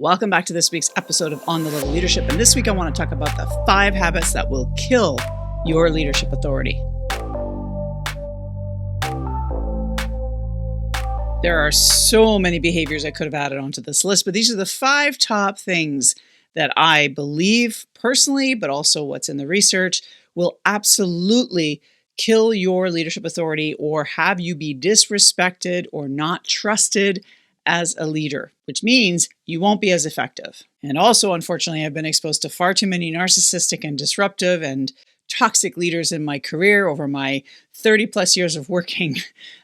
Welcome back to this week's episode of On the Level Leadership. And this week I want to talk about the 5 habits that will kill your leadership authority. There are so many behaviors I could have added onto this list, but these are the 5 top things that I believe personally, but also what's in the research, will absolutely kill your leadership authority or have you be disrespected or not trusted as a leader, which means you won't be as effective. And also, unfortunately, I've been exposed to far too many narcissistic and disruptive and toxic leaders in my career over my 30 plus years of working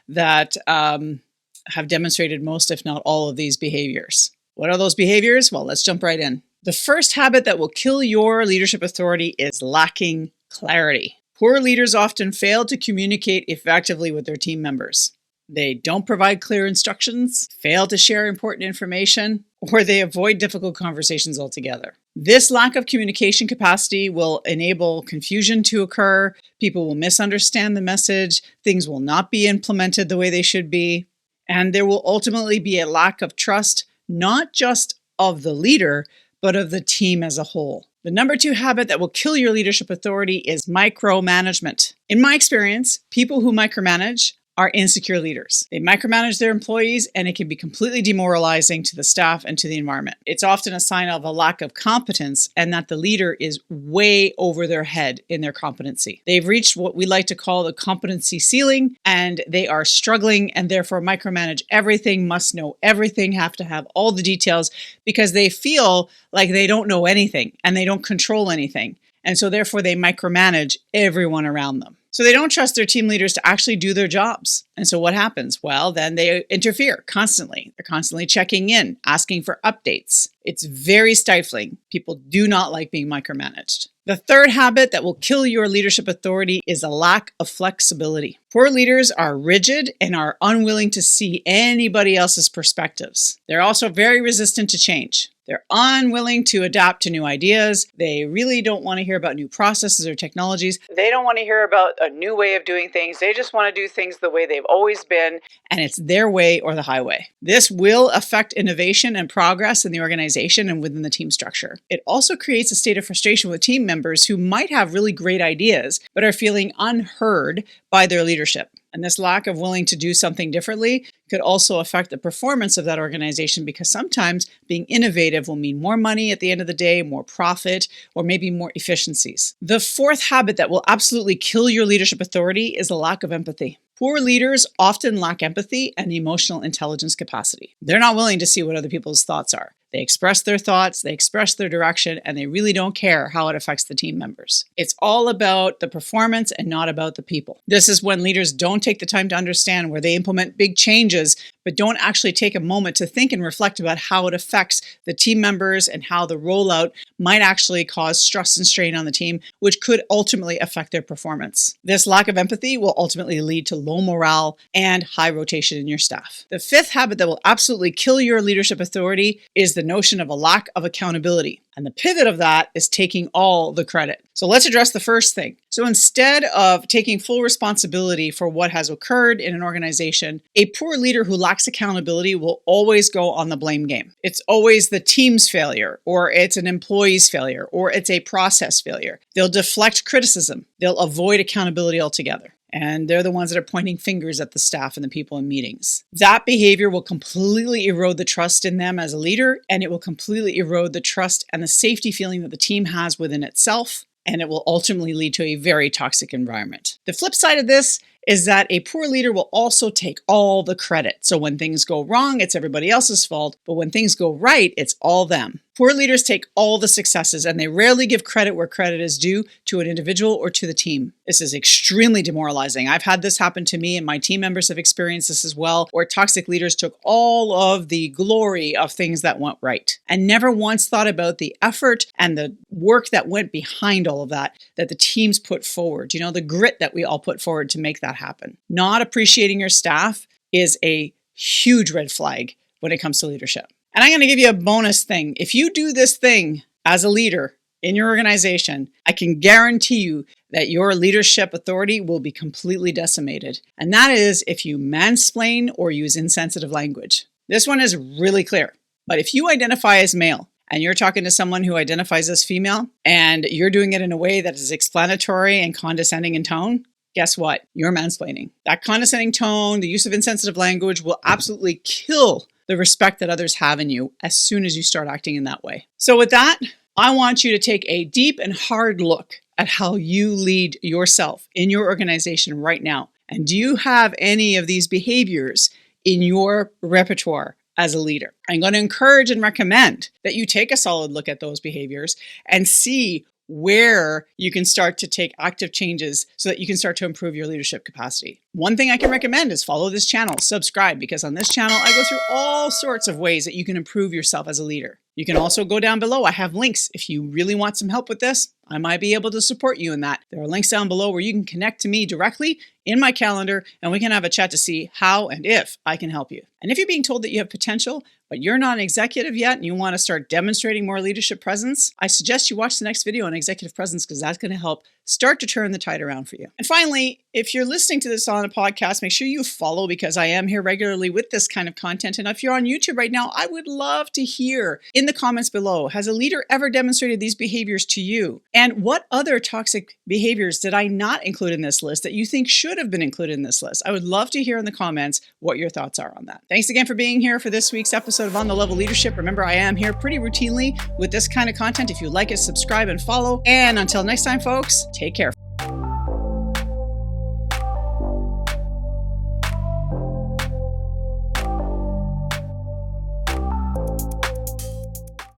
that have demonstrated most, if not all, of these behaviors. What are those behaviors? Well, let's jump right in. The first habit that will kill your leadership authority is lacking clarity. Poor leaders often fail to communicate effectively with their team members. They don't provide clear instructions, fail to share important information, or they avoid difficult conversations altogether. This lack of communication capacity will enable confusion to occur. People will misunderstand the message. Things will not be implemented the way they should be. And there will ultimately be a lack of trust, not just of the leader, but of the team as a whole. The number 2 habit that will kill your leadership authority is micromanagement. In my experience, people who micromanage are insecure leaders. They micromanage their employees, and it can be completely demoralizing to the staff and to the environment. It's often a sign of a lack of competence and that the leader is way over their head in their competency. They've reached what we like to call the competency ceiling, and they are struggling and therefore micromanage everything, must know everything, have to have all the details because they feel like they don't know anything and they don't control anything. And so therefore they micromanage everyone around them. So they don't trust their team leaders to actually do their jobs. And so what happens? Well, then they interfere constantly. They're constantly checking in, asking for updates. It's very stifling. People do not like being micromanaged. The third habit that will kill your leadership authority is a lack of flexibility. Poor leaders are rigid and are unwilling to see anybody else's perspectives. They're also very resistant to change. They're unwilling to adapt to new ideas. They really don't want to hear about new processes or technologies. They don't want to hear about a new way of doing things. They just want to do things the way they've always been, and it's their way or the highway. This will affect innovation and progress in the organization and within the team structure. It also creates a state of frustration with team members who might have really great ideas, but are feeling unheard by their leadership. And this lack of willing to do something differently could also affect the performance of that organization because sometimes being innovative will mean more money at the end of the day, more profit, or maybe more efficiencies. The fourth habit that will absolutely kill your leadership authority is a lack of empathy. Poor leaders often lack empathy and emotional intelligence capacity. They're not willing to see what other people's thoughts are. They express their thoughts, they express their direction, and they really don't care how it affects the team members. It's all about the performance and not about the people. This is when leaders don't take the time to understand where they implement big changes, but don't actually take a moment to think and reflect about how it affects the team members and how the rollout might actually cause stress and strain on the team, which could ultimately affect their performance. This lack of empathy will ultimately lead to low morale and high rotation in your staff. The fifth habit that will absolutely kill your leadership authority is the notion of a lack of accountability. And the pivot of that is taking all the credit. So let's address the first thing. So instead of taking full responsibility for what has occurred in an organization, a poor leader who lacks accountability will always go on the blame game. It's always the team's failure, or it's an employee's failure, or it's a process failure. They'll deflect criticism. They'll avoid accountability altogether. And they're the ones that are pointing fingers at the staff and the people in meetings. That behavior will completely erode the trust in them as a leader, and it will completely erode the trust and the safety feeling that the team has within itself, and it will ultimately lead to a very toxic environment. The flip side of this is that a poor leader will also take all the credit. So when things go wrong, it's everybody else's fault, but when things go right, it's all them. Poor leaders take all the successes and they rarely give credit where credit is due to an individual or to the team. This is extremely demoralizing. I've had this happen to me and my team members have experienced this as well, where toxic leaders took all of the glory of things that went right and never once thought about the effort and the work that went behind all of that the teams put forward. You know, the grit that we all put forward to make that happen. Not appreciating your staff is a huge red flag when it comes to leadership. And I'm going to give you a bonus thing. If you do this thing as a leader in your organization, I can guarantee you that your leadership authority will be completely decimated. And that is if you mansplain or use insensitive language. This one is really clear. But if you identify as male and you're talking to someone who identifies as female and you're doing it in a way that is explanatory and condescending in tone, guess what? You're mansplaining. That condescending tone, the use of insensitive language will absolutely kill the respect that others have in you as soon as you start acting in that way. So with that, I want you to take a deep and hard look at how you lead yourself in your organization right now. And do you have any of these behaviors in your repertoire as a leader? I'm going to encourage and recommend that you take a solid look at those behaviors and see where you can start to take active changes so that you can start to improve your leadership capacity. One thing I can recommend is follow this channel, subscribe, because on this channel, I go through all sorts of ways that you can improve yourself as a leader. You can also go down below. I have links. If you really want some help with this, I might be able to support you in that. There are links down below where you can connect to me directly in my calendar, and we can have a chat to see how and if I can help you. And if you're being told that you have potential, but you're not an executive yet and you want to start demonstrating more leadership presence, I suggest you watch the next video on executive presence because that's going to help start to turn the tide around for you. And finally, if you're listening to this on a podcast, make sure you follow because I am here regularly with this kind of content. And if you're on YouTube right now, I would love to hear in the comments below, has a leader ever demonstrated these behaviors to you? And what other toxic behaviors did I not include in this list that you think should have been included in this list? I would love to hear in the comments what your thoughts are on that. Thanks again for being here for this week's episode of On the Level Leadership. Remember, I am here pretty routinely with this kind of content. If you like it, subscribe and follow. And until next time, folks, take care.